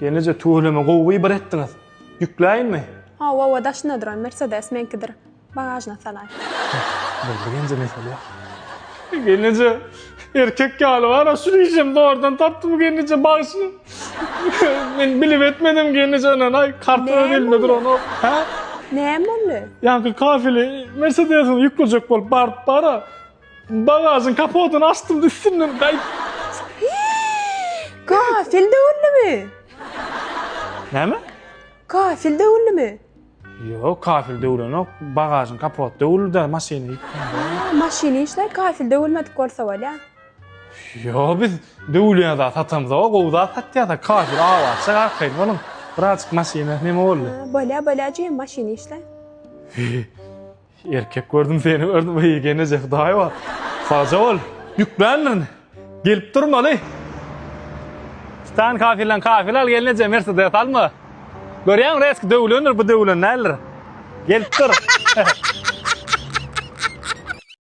Genece tuğleme gowy bir etdiňiz. Ýükläýinmi? Ha, wa daşna duran Mercedes menkidir. Bagajna salay. Boldy genje mesele. Genece erkek ýaly bar, şurýşem doğrudan tapdym genece bagyşy. Men bilip etmedim genece anan ay kartına belinde dur onu. Ha? Näme boldy? Ýa-ni kafili Mercedes'in ýüklenjek bolup barıp bara. Bagazyň kapotyny açdym üstünden gaýt. Gafil döwürlümi? Näme? Gafil döwürlümi? Ýok, kafil döwlenok, bagazyň kapoty döwüldi maşyny. Maşyny işler gafil döwürmedik bolsa bolýa. Yo, biz döwlüýän zat satamyz, o gowda satýar-da kafil awatsa garkyň bolun. Birazcık maşyny neme boldy? Bolýa jem maşyny işler. Erkek gördüm seni, gördüm. Ay, genece Hudaý bar. Faja bol, ýüklenmän. Gelip durmaly. Stan kafil al gelnece Mercedes alma. Görýäň reski döwlenir, bu döwlen näler? Gelip dur.